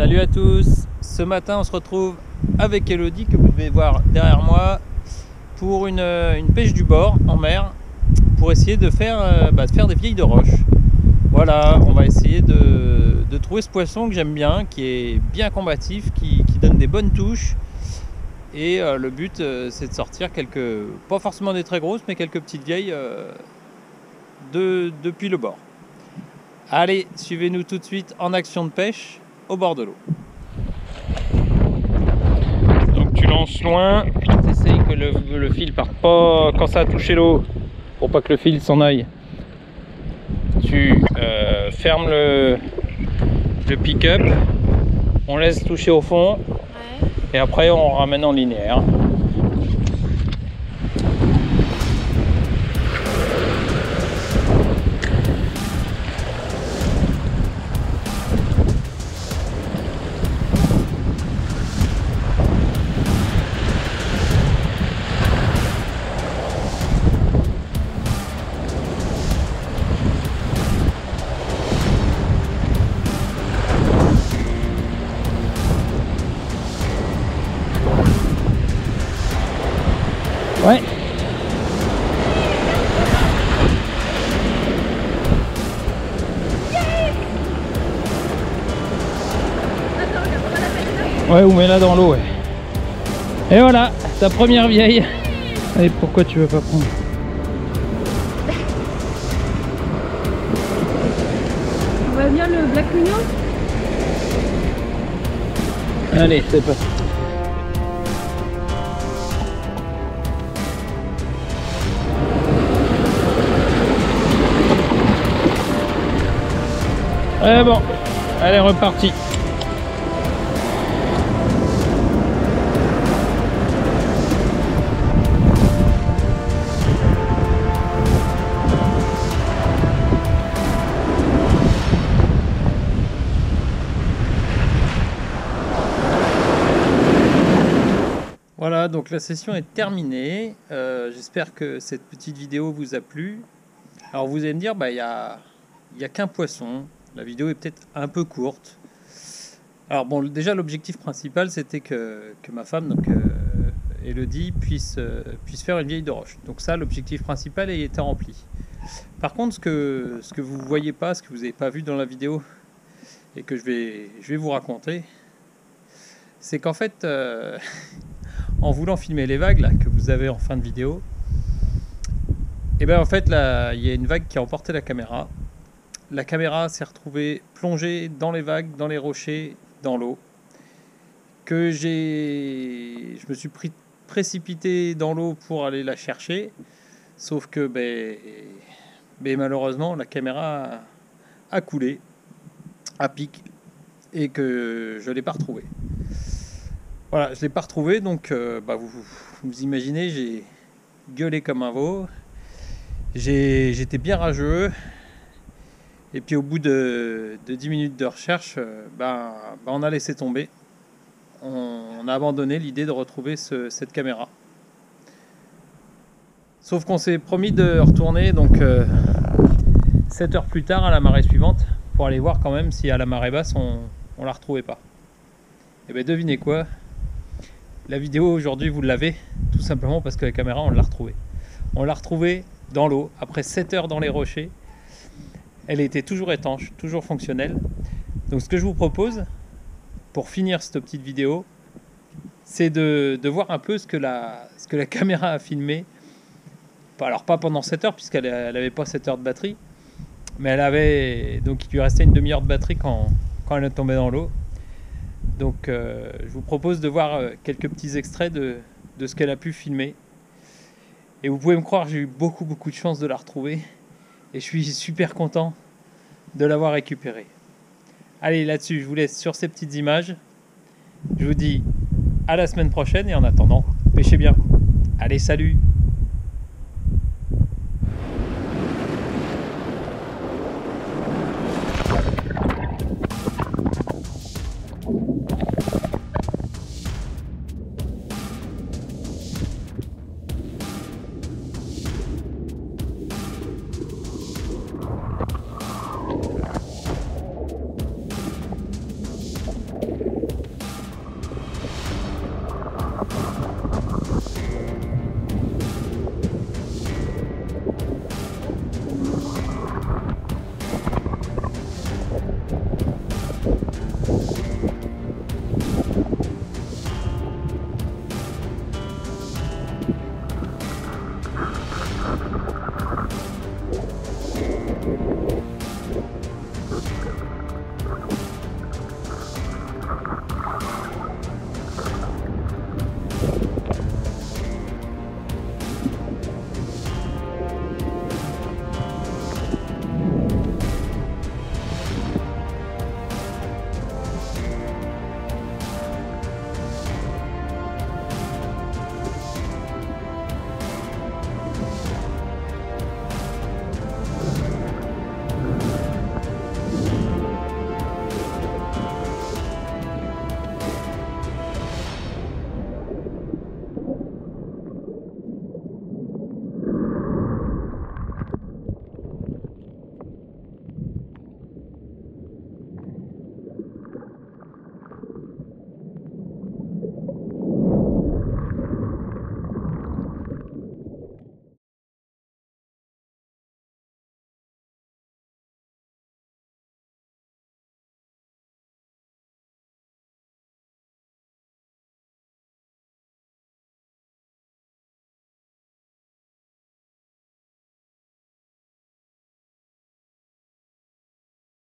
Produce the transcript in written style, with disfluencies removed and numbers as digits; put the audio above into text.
Salut à tous. Ce matin on se retrouve avec Elodie que vous devez voir derrière moi pour une pêche du bord en mer pour essayer de faire des vieilles de roche. Voilà, on va essayer de trouver ce poisson que j'aime bien, qui est bien combatif, qui donne des bonnes touches. Et le but c'est de sortir quelques, pas forcément des très grosses, mais quelques petites vieilles depuis le bord. Allez, suivez-nous tout de suite en action de pêche au bord de l'eau. Donc tu lances loin, tu essayes que le fil parte pas quand ça a touché l'eau, pour pas que le fil s'en aille. Tu fermes le pick-up, on laisse toucher au fond, ouais. Et après on ramène en linéaire. Ouais. Ouais, ou mets-la dans l'eau, ouais. Et voilà, ta première vieille. Allez, pourquoi tu veux pas prendre? On va bien le Black Mignon. Allez, c'est parti. Eh bon, allez, reparti. Voilà, donc la session est terminée. J'espère que cette petite vidéo vous a plu. Alors vous allez me dire, il y a qu'un poisson. La vidéo est peut-être un peu courte. Alors bon, déjà l'objectif principal c'était que ma femme, donc Elodie, puisse faire une vieille de roche. Donc ça, l'objectif principal a été rempli. Par contre, ce que vous voyez pas, ce que vous n'avez pas vu dans la vidéo et que je vais vous raconter, c'est qu'en fait, en voulant filmer les vagues là, que vous avez en fin de vidéo, et bien en fait là, il y a une vague qui a emporté la caméra. La caméra s'est retrouvée plongée dans les vagues, dans les rochers, dans l'eau. Je me suis précipité dans l'eau pour aller la chercher. Sauf que malheureusement, la caméra a coulé à pic et que je ne l'ai pas retrouvée. Voilà, je ne l'ai pas retrouvée, donc vous imaginez, j'ai gueulé comme un veau. J'étais bien rageux. Et puis au bout de 10 minutes de recherche, on a laissé tomber. On a abandonné l'idée de retrouver cette caméra. Sauf qu'on s'est promis de retourner donc 7 heures plus tard à la marée suivante pour aller voir quand même si à la marée basse on la retrouvait pas. Et bien devinez quoi, la vidéo aujourd'hui vous l'avez tout simplement parce que la caméra on l'a retrouvée. On l'a retrouvée dans l'eau après 7 heures dans les rochers. Elle était toujours étanche, toujours fonctionnelle. Donc ce que je vous propose, pour finir cette petite vidéo, c'est de voir un peu ce que la caméra a filmé. Alors pas pendant 7 heures, puisqu'elle n'avait pas 7 heures de batterie, mais donc il lui restait une demi-heure de batterie quand elle est tombée dans l'eau. Donc je vous propose de voir quelques petits extraits de ce qu'elle a pu filmer. Et vous pouvez me croire, j'ai eu beaucoup de chance de la retrouver. Et je suis super content de l'avoir récupérée. Allez, là-dessus, je vous laisse sur ces petites images. Je vous dis à la semaine prochaine et en attendant, pêchez bien. Allez, salut!